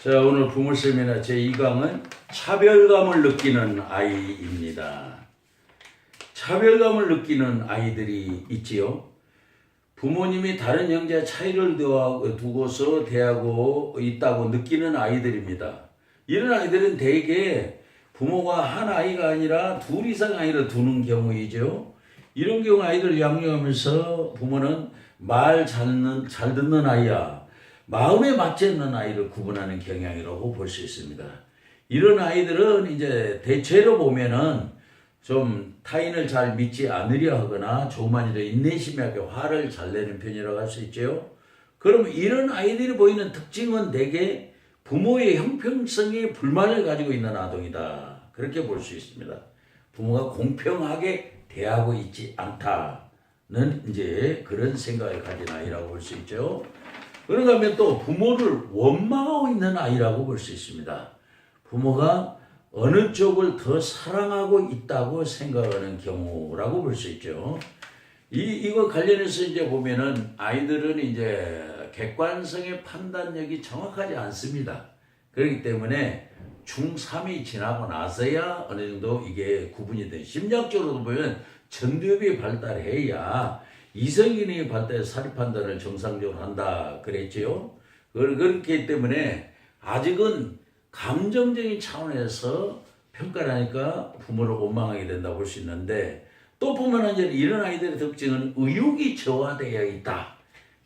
자, 오늘 부모 세미나 제2강은 차별감을 느끼는 아이입니다. 차별감을 느끼는 아이들이 있지요. 부모님이 다른 형제와 차이를 두고서 대하고 있다고 느끼는 아이들입니다. 이런 아이들은 대개 부모가 한 아이가 아니라 둘 이상 아이를 두는 경우이죠. 이런 경우 아이들 양육하면서 부모는 말 잘 듣는 아이야, 마음에 맞지 않는 아이를 구분하는 경향이라고 볼 수 있습니다. 이런 아이들은 이제 대체로 보면은 좀 타인을 잘 믿지 않으려 하거나 조금만이라도 인내심하게 화를 잘 내는 편이라고 할 수 있죠. 그럼 이런 아이들이 보이는 특징은 대개 부모의 형평성에 불만을 가지고 있는 아동이다, 그렇게 볼 수 있습니다. 부모가 공평하게 대하고 있지 않다는 이제 그런 생각을 가진 아이라고 볼 수 있죠. 그런가 하면 또 부모를 원망하고 있는 아이라고 볼 수 있습니다. 부모가 어느 쪽을 더 사랑하고 있다고 생각하는 경우라고 볼 수 있죠. 이거 관련해서 이제 보면은 아이들은 이제 객관성의 판단력이 정확하지 않습니다. 그렇기 때문에 중3이 지나고 나서야 어느 정도 이게 구분이 돼. 심리학적으로도 보면 전두엽이 발달해야 이성기능이 발달해서 사리 판단을 정상적으로 한다 그랬지요. 그렇기 때문에 아직은 감정적인 차원에서 평가를 하니까 부모를 원망하게 된다고 볼 수 있는데, 또 뿐만 아니라 이런 아이들의 특징은 의욕이 저하되어 있다.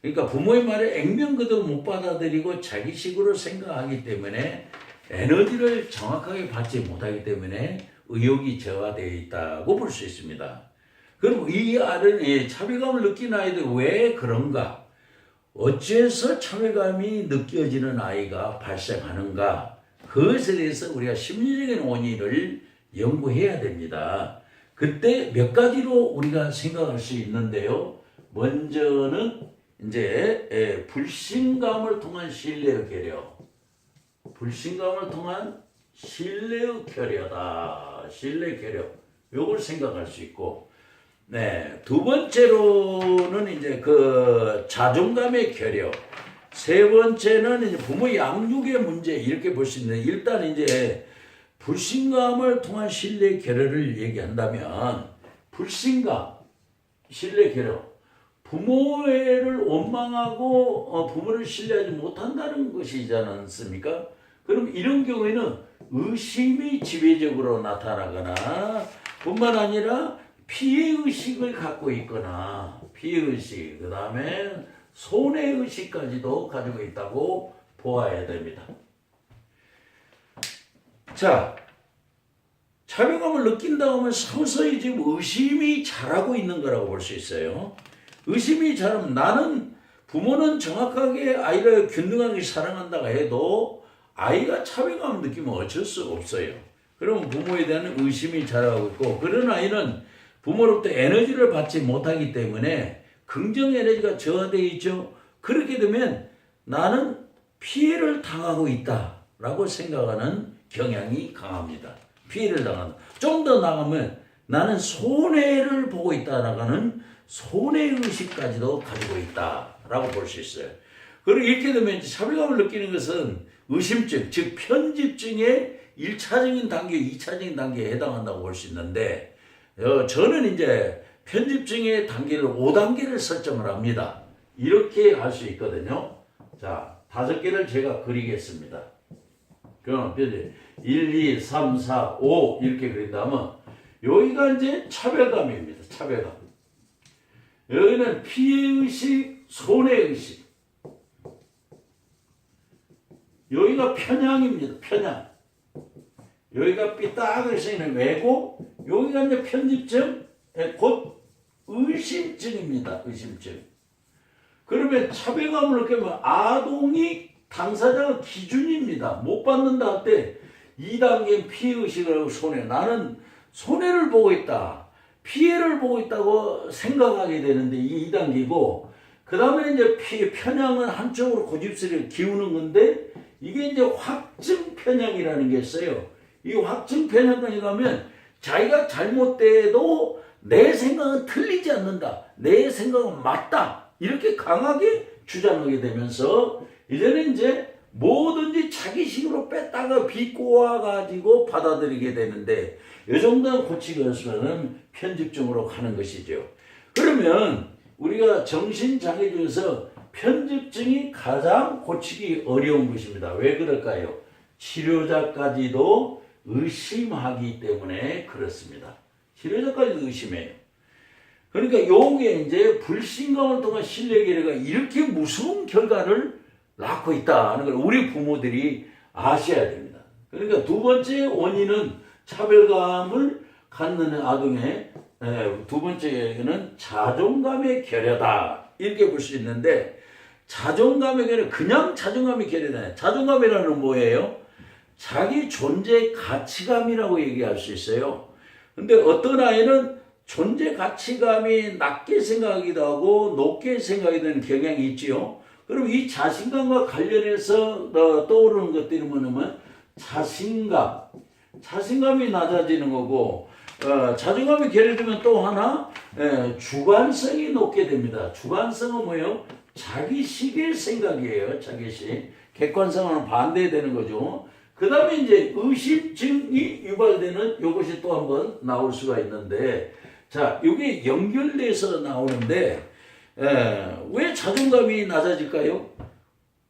그러니까 부모의 말을 액면 그대로 못 받아들이고 자기식으로 생각하기 때문에 에너지를 정확하게 받지 못하기 때문에 의욕이 저하되어 있다고 볼 수 있습니다. 그럼 이 아이는 차별감을 느끼는 아이들 왜 그런가? 어째서 차별감이 느껴지는 아이가 발생하는가? 그것에 대해서 우리가 심리적인 원인을 연구해야 됩니다. 그때 몇 가지로 우리가 생각할 수 있는데요. 먼저는 이제 불신감을 통한 신뢰의 결여. 불신감을 통한 신뢰의 결여다. 신뢰 결여. 요걸 생각할 수 있고, 네, 두 번째로는 이제 그 자존감의 결여. 세 번째는 이제 부모 양육의 문제, 이렇게 볼 수 있는데, 일단 이제 불신감을 통한 신뢰 결여를 얘기한다면, 불신감, 신뢰 결여, 부모를 원망하고 부모를 신뢰하지 못한다는 것이지 않습니까? 그럼 이런 경우에는 의심이 지배적으로 나타나거나 뿐만 아니라 피해의식을 갖고 있거나, 피해의식, 그 다음에 손해의식까지도 가지고 있다고 보아야 됩니다. 자, 차별감을 느낀다고 하면 서서히 지금 의심이 자라고 있는 거라고 볼 수 있어요. 의심이 자라면 나는, 부모는 정확하게 아이를 균등하게 사랑한다고 해도 아이가 차별감을 느끼면 어쩔 수 없어요. 그러면 부모에 대한 의심이 자라고 있고, 그런 아이는 부모로부터 에너지를 받지 못하기 때문에 긍정 에너지가 저하되어 있죠. 그렇게 되면 나는 피해를 당하고 있다라고 생각하는 경향이 강합니다. 피해를 당한다. 좀 더 나가면 나는 손해를 보고 있다라는 손해의식까지도 가지고 있다라고 볼 수 있어요. 그리고 이렇게 되면 차별감을 느끼는 것은 의심증, 즉 편집증의 1차적인 단계, 2차적인 단계에 해당한다고 볼 수 있는데, 저는 이제 편집증의 단계를 5단계를 설정을 합니다. 이렇게 할 수 있거든요. 자, 5개를 제가 그리겠습니다. 그럼 1, 2, 3, 4, 5 이렇게 그린다면 여기가 이제 차별감입니다. 차별감. 여기는 피해의식, 손해의식. 여기가 편향입니다. 편향. 여기가 삐딱하게 생기는 왜곡. 여기가 이제 편집증, 곧 의심증입니다. 의심증. 그러면 차별감을 느끼면 아동이 당사자가 기준입니다. 못 받는다 할 때 2단계는 피해의식을 하고 손해. 나는 손해를 보고 있다, 피해를 보고 있다고 생각하게 되는데 이게 2단계고, 그 다음에 이제 편향은 한쪽으로 고집스레 기우는 건데, 이게 이제 확증 편향이라는 게 있어요. 이 확증 편향까지 가면 자기가 잘못돼도 내 생각은 틀리지 않는다, 내 생각은 맞다, 이렇게 강하게 주장하게 되면서 이제는 이제 뭐든지 자기식으로 뺐다가 비꼬아가지고 받아들이게 되는데 이 정도는 고치고 있으면 편집증으로 가는 것이죠. 그러면 우리가 정신장애 중에서 편집증이 가장 고치기 어려운 것입니다. 왜 그럴까요? 치료자까지도 의심하기 때문에 그렇습니다. 치료자까지도 의심해요. 그러니까 요게 이제 불신감을 통한 신뢰계례가 이렇게 무서운 결과를 낳고 있다는 걸 우리 부모들이 아셔야 됩니다. 그러니까 두 번째 원인은 차별감을 갖는 아동의 두 번째는 자존감의 결여다. 이렇게 볼 수 있는데 자존감의 결여, 그냥 자존감의 결여다. 자존감이라는 건 뭐예요? 자기 존재 가치감이라고 얘기할 수 있어요. 근데 어떤 아이는 존재 가치감이 낮게 생각하기도 하고 높게 생각이 되는 경향이 있지요. 그럼 이 자신감과 관련해서 떠오르는 것들이 뭐냐면 자신감이 낮아지는 거고 자존감이 결여되면 또 하나 주관성이 높게 됩니다. 주관성은 뭐예요? 자기식의 생각이에요. 자기식. 객관성은 반대되는 거죠. 그 다음에 이제 의심증이 유발되는 이것이 또 한번 나올 수가 있는데 자, 이게 연결돼서 나오는데 왜 자존감이 낮아질까요?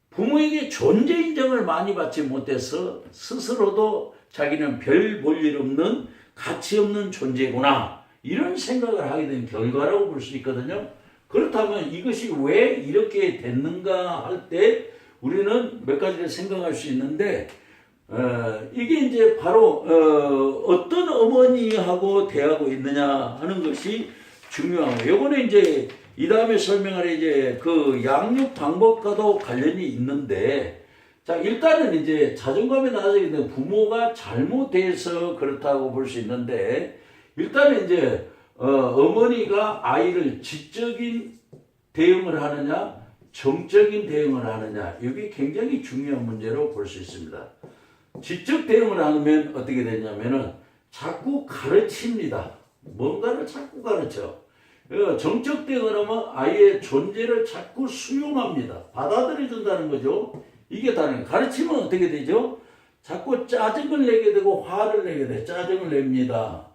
부모에게 존재 인정을 많이 받지 못해서 스스로도 자기는 별 볼 일 없는 가치 없는 존재구나 이런 생각을 하게 된 결과라고 볼 수 있거든요. 그렇다면 이것이 왜 이렇게 됐는가 할 때 우리는 몇 가지를 생각할 수 있는데 이게 이제 바로 어떤 어머니하고 대하고 있느냐 하는 것이 중요하고 요거는 이제 이 다음에 설명할 이제 그 양육 방법과도 관련이 있는데 자 일단은 이제 자존감이 낮아지게 되면 부모가 잘못해서 그렇다고 볼 수 있는데 일단은 이제 어머니가 아이를 지적인 대응을 하느냐 정적인 대응을 하느냐 이게 굉장히 중요한 문제로 볼 수 있습니다. 지적 대응을 하면 어떻게 되냐면은 자꾸 가르칩니다. 뭔가를 자꾸 가르쳐. 정적 대응을 하면 아이의 존재를 자꾸 수용합니다. 받아들여준다는 거죠. 이게 다른 가르치면 어떻게 되죠? 자꾸 짜증을 내게 되고 화를 내게 돼. 짜증을 냅니다.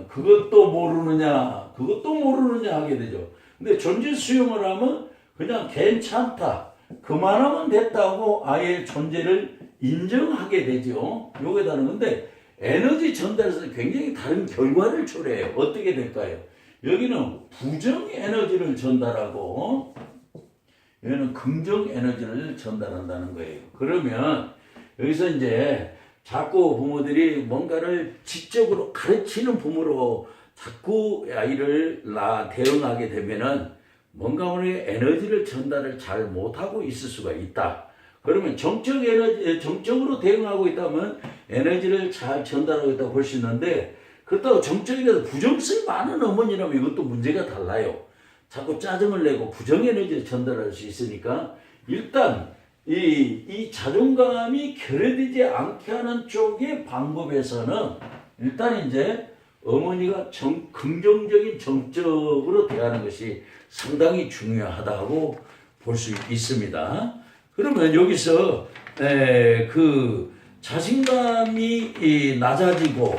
그것도 모르느냐 하게 되죠. 근데 존재 수용을 하면 그냥 괜찮다. 그만하면 됐다고 아이의 존재를 인정하게 되죠. 요게 다른 건데 에너지 전달에서 굉장히 다른 결과를 초래해요. 어떻게 될까요? 여기는 부정 에너지를 전달하고 여기는 긍정 에너지를 전달한다는 거예요. 그러면 여기서 이제 자꾸 부모들이 뭔가를 지적으로 가르치는 부모로 자꾸 아이를 대응하게 되면은 뭔가 우리 에너지를 전달을 잘 못하고 있을 수가 있다. 그러면 정적으로 대응하고 있다면 에너지를 잘 전달하고 있다고 볼 수 있는데 그렇다고 정적이라서 부정성이 많은 어머니라면 이것도 문제가 달라요. 자꾸 짜증을 내고 부정 에너지를 전달할 수 있으니까 일단 이 자존감이 결여되지 않게 하는 쪽의 방법에서는 일단 이제 어머니가 긍정적인 정적으로 대하는 것이 상당히 중요하다고 볼 수 있습니다. 그러면 여기서 그 자신감이 낮아지고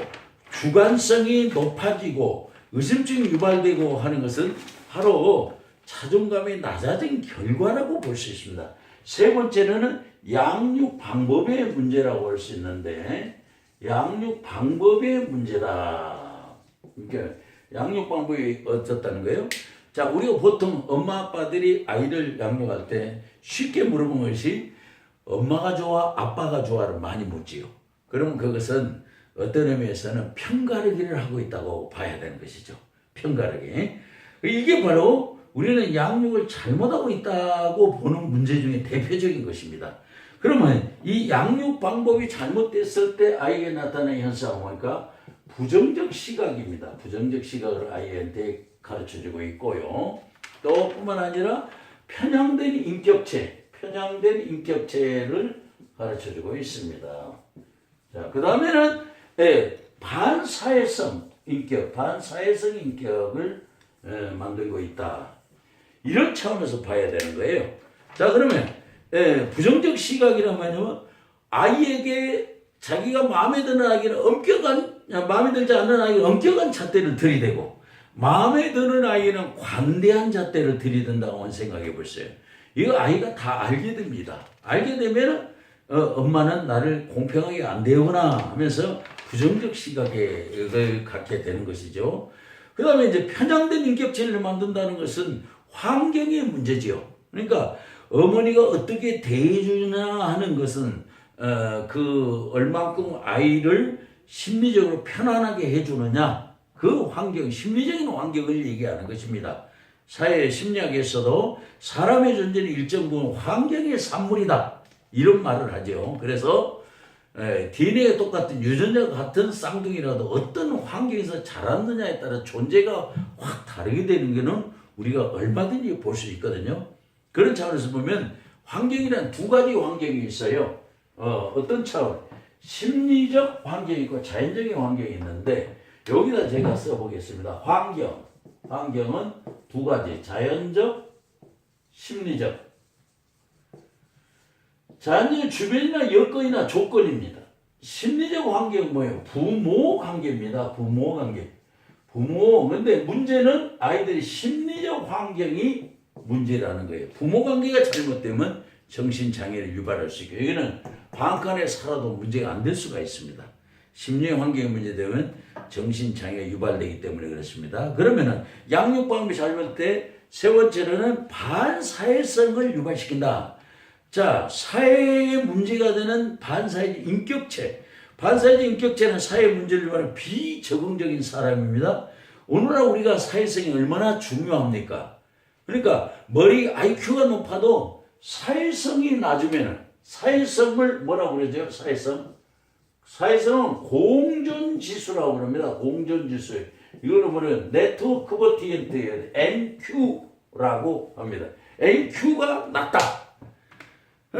주관성이 높아지고 의심증이 유발되고 하는 것은 바로 자존감이 낮아진 결과라고 볼 수 있습니다. 세 번째는 양육 방법의 문제라고 할 수 있는데 양육 방법의 문제다. 그러니까 양육 방법이 어떻다는 거예요? 자, 우리가 보통 엄마 아빠들이 아이를 양육할 때 쉽게 물어본 것이 엄마가 좋아, 아빠가 좋아를 많이 묻지요. 그러면 그것은 어떤 의미에서는 편가르기를 하고 있다고 봐야 되는 것이죠. 편가르기. 이게 바로 우리는 양육을 잘못하고 있다고 보는 문제 중에 대표적인 것입니다. 그러면 이 양육 방법이 잘못됐을 때 아이에게 나타나는 현상은 뭐니까 부정적 시각입니다. 부정적 시각을 아이한테 가르쳐주고 있고요. 또 뿐만 아니라 편향된 인격체를 가르쳐주고 있습니다. 자, 그 다음에는 반사회성 인격을 만들고 있다. 이런 차원에서 봐야 되는 거예요. 자, 그러면 부정적 시각이라면요, 아이에게 자기가 마음에 드는 아이는 마음에 들지 않는 아이는 엄격한 잣대를 들이대고, 마음에 드는 아이는 관대한 잣대를 들이댄다고 생각해 보세요. 이거 아이가 다 알게 됩니다. 알게 되면 엄마는 나를 공평하게 안 대우구나 하면서 부정적 시각을 갖게 되는 것이죠. 그 다음에 이제 편향된 인격체를 만든다는 것은 환경의 문제지요. 그러니까 어머니가 어떻게 대해주냐 하는 것은 얼만큼 아이를 심리적으로 편안하게 해주느냐, 그 환경, 심리적인 환경을 얘기하는 것입니다. 사회 심리학에서도 사람의 존재는 일정 부분 환경의 산물이다, 이런 말을 하죠. 그래서 DNA가 똑같은 유전자가 같은 쌍둥이라도 어떤 환경에서 자랐느냐에 따라 존재가 확 다르게 되는 것은 우리가 얼마든지 볼 수 있거든요. 그런 차원에서 보면 환경이란 두 가지 환경이 있어요. 어떤 차원? 심리적 환경이 있고 자연적인 환경이 있는데, 여기다 제가 써보겠습니다. 환경은 두 가지, 자연적, 심리적. 자연적인 주변이나 여건이나 조건입니다. 심리적 환경은 뭐예요? 부모 관계입니다. 부모 관계. 근데 문제는 아이들의 심리적 환경이 문제라는 거예요. 부모 관계가 잘못되면 정신장애를 유발할 수 있고, 여기는 방칸에 살아도 문제가 안 될 수가 있습니다. 심리적 환경이 문제되면 정신장애가 유발되기 때문에 그렇습니다. 그러면은 양육 방법이 잘못돼 세 번째로는 반사회성을 유발시킨다. 자, 사회에 문제가 되는 반사회적 인격체. 반사회적 인격체는 사회 문제를 유발하는 비적응적인 사람입니다. 오늘날 우리가 사회성이 얼마나 중요합니까? 그러니까 머리 IQ가 높아도 사회성이 낮으면, 사회성을 뭐라고 그러죠? 사회성은 공존지수라고 그럽니다. 공존지수. 이거는 뭐냐면 네트워크 버티엔트 NQ라고 합니다. NQ가 낮다.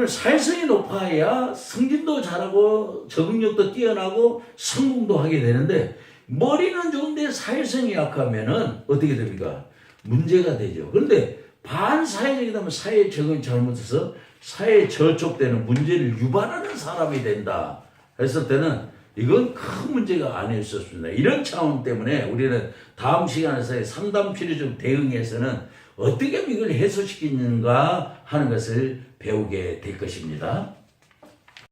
사회성이 높아야 승진도 잘하고 적응력도 뛰어나고 성공도 하게 되는데, 머리는 좋은데 사회성이 약하면은 어떻게 됩니까? 문제가 되죠. 그런데 반사회적이라면 사회 적응이 잘못해서 사회에 저촉되는 문제를 유발하는 사람이 된다 했을 때는 이건 큰 문제가 아닐 수 없습니다. 이런 차원 때문에 우리는 다음 시간에서의 상담 치료적 대응에서는 어떻게 이걸 해소시키는가 하는 것을 배우게 될 것입니다.